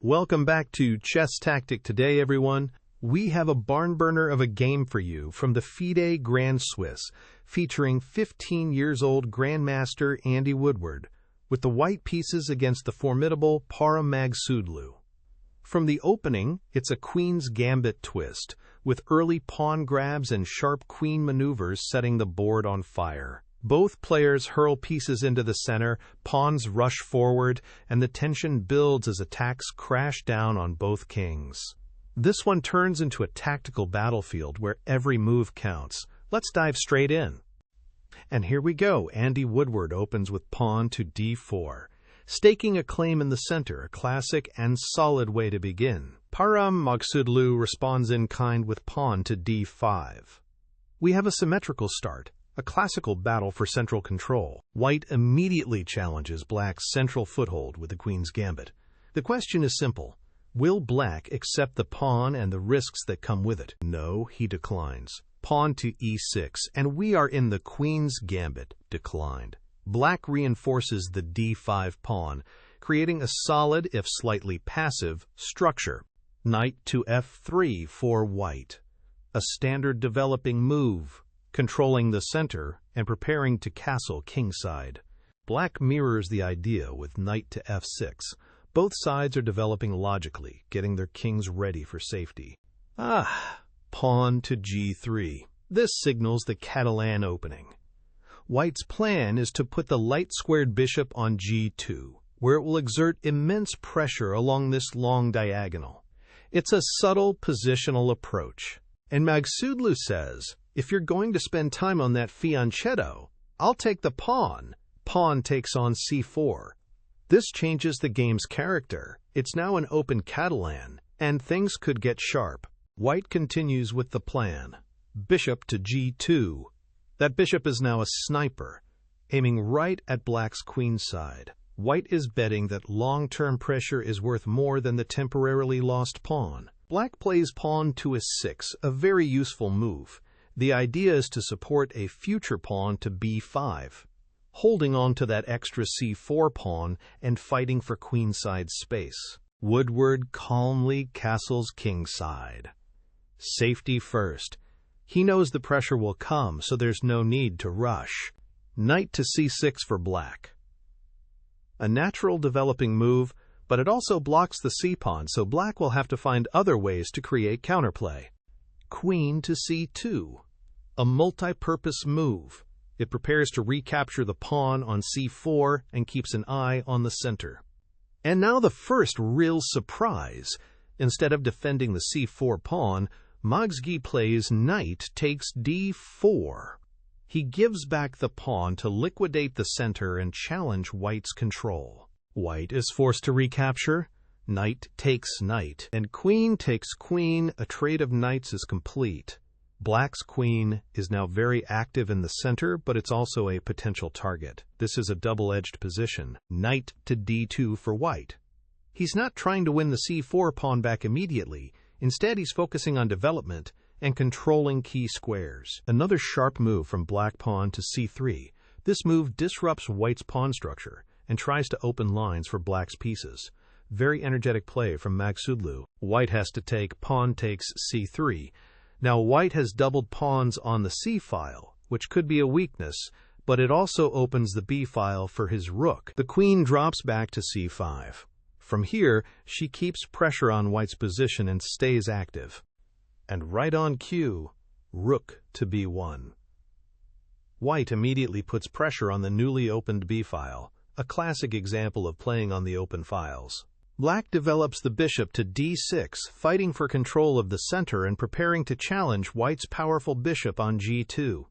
Welcome back to Chess Tactic. Today, everyone. We have a barn burner of a game for you from the FIDE Grand Swiss, featuring 15-year-old Grandmaster Andy Woodward, with the white pieces against the formidable Parham Maghsoodloo. From the opening, it's a queen's gambit twist, with early pawn grabs and sharp queen maneuvers setting the board on fire. Both players hurl pieces into the center, pawns rush forward, and the tension builds as attacks crash down on both kings. This one turns into a tactical battlefield where every move counts. Let's dive straight in. And here we go. Andy Woodward opens with pawn to d4, staking a claim in the center, a classic and solid way to begin. Parham Maghsoodloo responds in kind with pawn to d5. We have a symmetrical start, a classical battle for central control. White immediately challenges black's central foothold with the queen's gambit. The question is simple. Will black accept the pawn and the risks that come with it? No, he declines. Pawn to e6, and we are in the queen's gambit, declined. Black reinforces the d5 pawn, creating a solid, if slightly passive, structure. Knight to f3 for white. A standard developing move, controlling the center and preparing to castle kingside. Black mirrors the idea with knight to f6. Both sides are developing logically, getting their kings ready for safety. Pawn to g3. This signals the Catalan Opening. White's plan is to put the light-squared bishop on g2, where it will exert immense pressure along this long diagonal. It's a subtle positional approach. And Maghsoodloo says, if you're going to spend time on that fianchetto, I'll take the pawn. Pawn takes on c4. This changes the game's character. It's now an open Catalan, and things could get sharp. White continues with the plan. Bishop to g2. That bishop is now a sniper, aiming right at black's queenside. White is betting that long-term pressure is worth more than the temporarily lost pawn. Black plays pawn to a6, a very useful move. The idea is to support a future pawn to b5, holding on to that extra c4 pawn and fighting for queenside space. Woodward calmly castles kingside. Safety first. He knows the pressure will come, so there's no need to rush. Knight to c6 for black. A natural developing move, but it also blocks the c-pawn, so black will have to find other ways to create counterplay. Queen to c2. A multi-purpose move. It prepares to recapture the pawn on c4 and keeps an eye on the center. And now the first real surprise. Instead of defending the c4 pawn, Maghsoodloo plays knight takes d4. He gives back the pawn to liquidate the center and challenge white's control. White is forced to recapture. Knight takes knight, and queen takes queen. A trade of knights is complete. Black's queen is now very active in the center, but it's also a potential target. This is a double-edged position. Knight to d2 for white. He's not trying to win the c4 pawn back immediately. Instead, he's focusing on development and controlling key squares. Another sharp move from black pawn to c3. This move disrupts white's pawn structure and tries to open lines for black's pieces. Very energetic play from Maghsoodloo. White has to take pawn takes c3. Now white has doubled pawns on the c-file, which could be a weakness, but it also opens the b-file for his rook. The queen drops back to c5. From here, she keeps pressure on white's position and stays active. And right on cue, rook to b1. White immediately puts pressure on the newly opened b-file, a classic example of playing on the open files. Black develops the bishop to d6, fighting for control of the center and preparing to challenge white's powerful bishop on g2.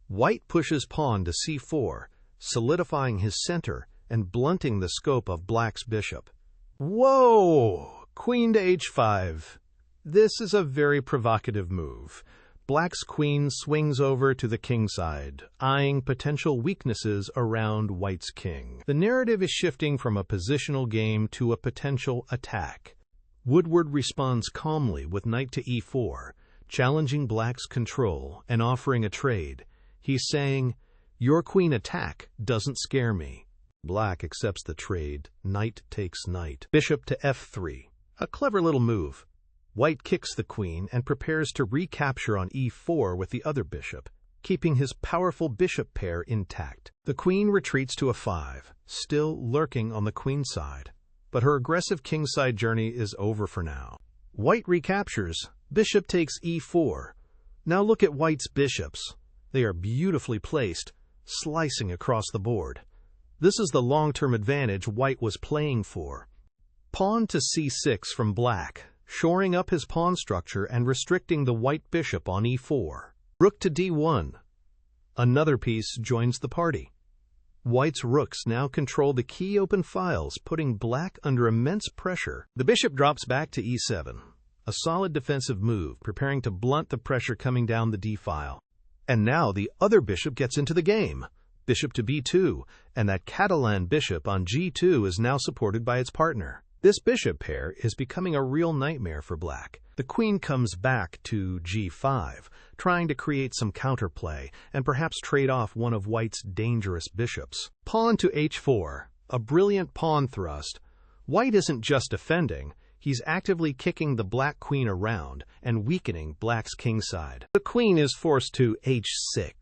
White pushes pawn to c4, solidifying his center and blunting the scope of black's bishop. Whoa! Queen to h5. This is a very provocative move. Black's queen swings over to the kingside, eyeing potential weaknesses around white's king. The narrative is shifting from a positional game to a potential attack. Woodward responds calmly with knight to e4, challenging black's control and offering a trade. He's saying, "Your queen attack doesn't scare me." Black accepts the trade. Knight takes knight. Bishop to f3. A clever little move. White kicks the queen and prepares to recapture on e4 with the other bishop, keeping his powerful bishop pair intact. The queen retreats to a5, still lurking on the queen side. But her aggressive kingside journey is over for now. White recaptures. Bishop takes e4. Now look at White's bishops. They are beautifully placed, slicing across the board. This is the long-term advantage White was playing for. Pawn to c6 from Black, shoring up his pawn structure and restricting the White bishop on e4. Rook to d1. Another piece joins the party. White's rooks now control the key open files, putting Black under immense pressure. The bishop drops back to e7, a solid defensive move, preparing to blunt the pressure coming down the d-file. And now the other bishop gets into the game. Bishop to b2, and that Catalan bishop on g2 is now supported by its partner. This bishop pair is becoming a real nightmare for Black. The queen comes back to g5, trying to create some counterplay and perhaps trade off one of White's dangerous bishops. Pawn to h4, a brilliant pawn thrust. White isn't just defending, he's actively kicking the Black queen around and weakening Black's kingside. The queen is forced to h6.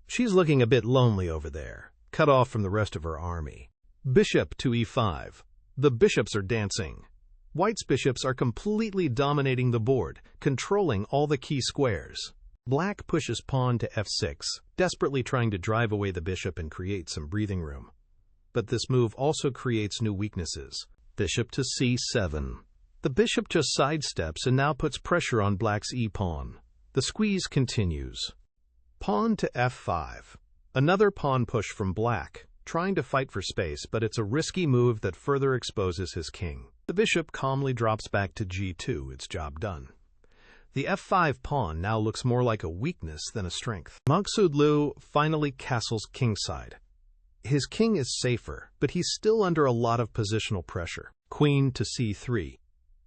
She's looking a bit lonely over there, cut off from the rest of her army. Bishop to e5. The bishops are dancing. White's bishops are completely dominating the board, controlling all the key squares. Black pushes pawn to f6, desperately trying to drive away the bishop and create some breathing room. But this move also creates new weaknesses. Bishop to c7. The bishop just sidesteps and now puts pressure on Black's e-pawn. The squeeze continues. Pawn to f5. Another pawn push from Black, trying to fight for space, but it's a risky move that further exposes his king. The bishop calmly drops back to g2, its job done. The f5 pawn now looks more like a weakness than a strength. Maghsoodloo finally castles kingside. His king is safer, but he's still under a lot of positional pressure. Queen to c3.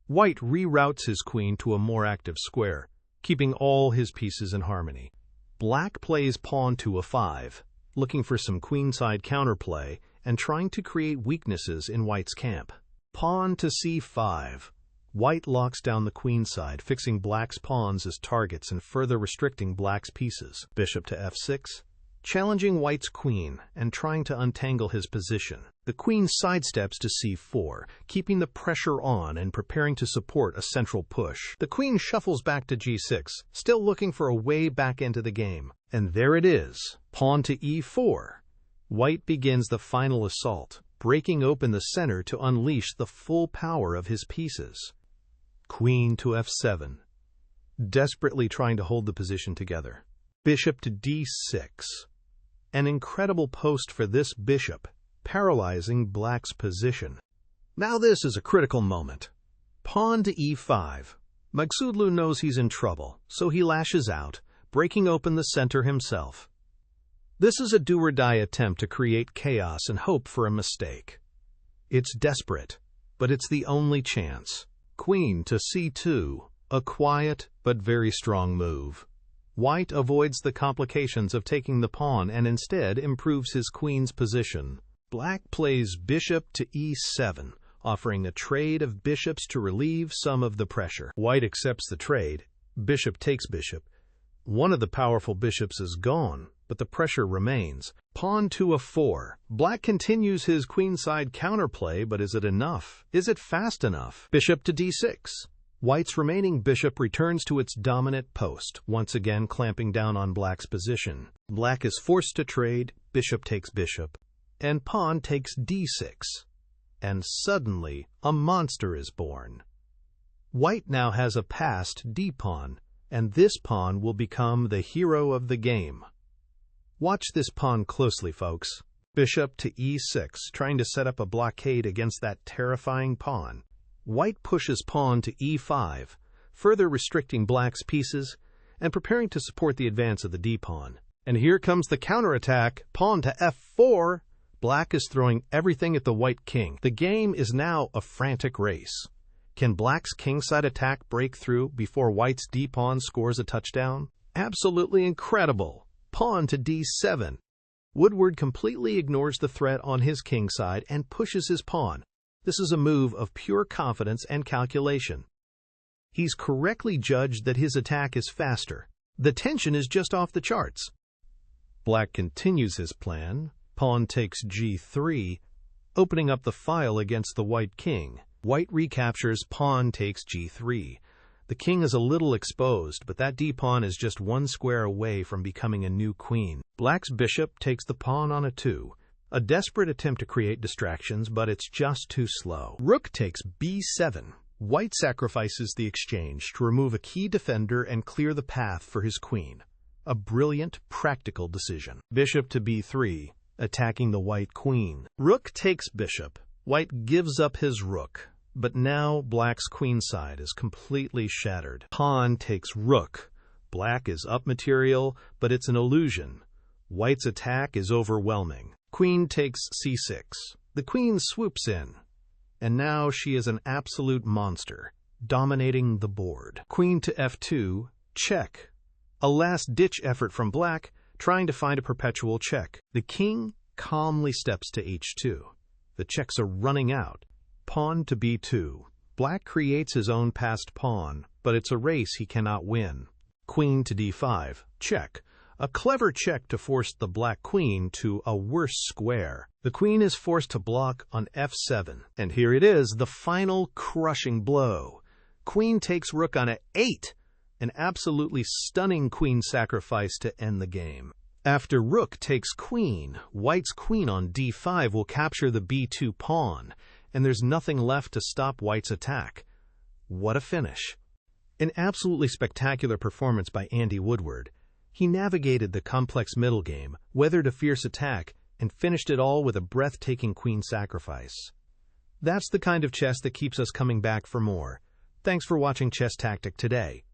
White reroutes his queen to a more active square, keeping all his pieces in harmony. Black plays pawn to a5, looking for some queenside counterplay and trying to create weaknesses in White's camp. Pawn to c5. White locks down the queenside, fixing Black's pawns as targets and further restricting Black's pieces. Bishop to f6, challenging White's queen and trying to untangle his position. The queen sidesteps to c4, keeping the pressure on and preparing to support a central push. The queen shuffles back to g6, still looking for a way back into the game. And there it is, pawn to e4. White begins the final assault, breaking open the center to unleash the full power of his pieces. Queen to f7, desperately trying to hold the position together. Bishop to d6. An incredible post for this bishop, paralyzing Black's position. Now this is a critical moment. Pawn to e5. Maghsoodloo knows he's in trouble, so he lashes out, breaking open the center himself. This is a do-or-die attempt to create chaos and hope for a mistake. It's desperate, but it's the only chance. Queen to c2, a quiet but very strong move. White avoids the complications of taking the pawn and instead improves his queen's position. Black plays bishop to e7, offering a trade of bishops to relieve some of the pressure. White accepts the trade. Bishop takes bishop. One of the powerful bishops is gone, but the pressure remains. Pawn to a4. Black continues his queenside counterplay, but is it enough? Is it fast enough? Bishop to d6. White's remaining bishop returns to its dominant post, once again clamping down on Black's position. Black is forced to trade, bishop takes bishop, and pawn takes d6. And suddenly, a monster is born. White now has a passed d-pawn, and this pawn will become the hero of the game. Watch this pawn closely, folks. Bishop to e6, trying to set up a blockade against that terrifying pawn. White pushes pawn to e5, further restricting Black's pieces and preparing to support the advance of the d-pawn. And here comes the counterattack, pawn to f4. Black is throwing everything at the White king. The game is now a frantic race. Can Black's kingside attack break through before White's d-pawn scores a touchdown? Absolutely incredible. Pawn to d7. Woodward completely ignores the threat on his king side and pushes his pawn. This is a move of pure confidence and calculation. He's correctly judged that his attack is faster. The tension is just off the charts. Black continues his plan. Pawn takes g3, opening up the file against the white king. White recaptures, pawn takes g3. The king is a little exposed, but that d-pawn is just one square away from becoming a new queen. Black's bishop takes the pawn on a 2. A desperate attempt to create distractions, but it's just too slow. Rook takes b7. White sacrifices the exchange to remove a key defender and clear the path for his queen. A brilliant, practical decision. Bishop to b3, attacking the white queen. Rook takes bishop. White gives up his rook, but now Black's queen side is completely shattered. Pawn takes rook. Black is up material, but it's an illusion. White's attack is overwhelming. Queen takes c6. The queen swoops in, and now she is an absolute monster, dominating the board. Queen to f2, check. A last-ditch effort from Black, trying to find a perpetual check. The king calmly steps to h2. The checks are running out. Pawn to b2. Black creates his own passed pawn, but it's a race he cannot win. Queen to d5, check. A clever check to force the black queen to a worse square. The queen is forced to block on f7. And here it is, the final crushing blow. Queen takes rook on a8. An absolutely stunning queen sacrifice to end the game. After rook takes queen, White's queen on d5 will capture the b2 pawn, and there's nothing left to stop White's attack. What a finish. An absolutely spectacular performance by Andy Woodward. He navigated the complex middle game, weathered a fierce attack, and finished it all with a breathtaking queen sacrifice. That's the kind of chess that keeps us coming back for more. Thanks for watching Chess Tactic today.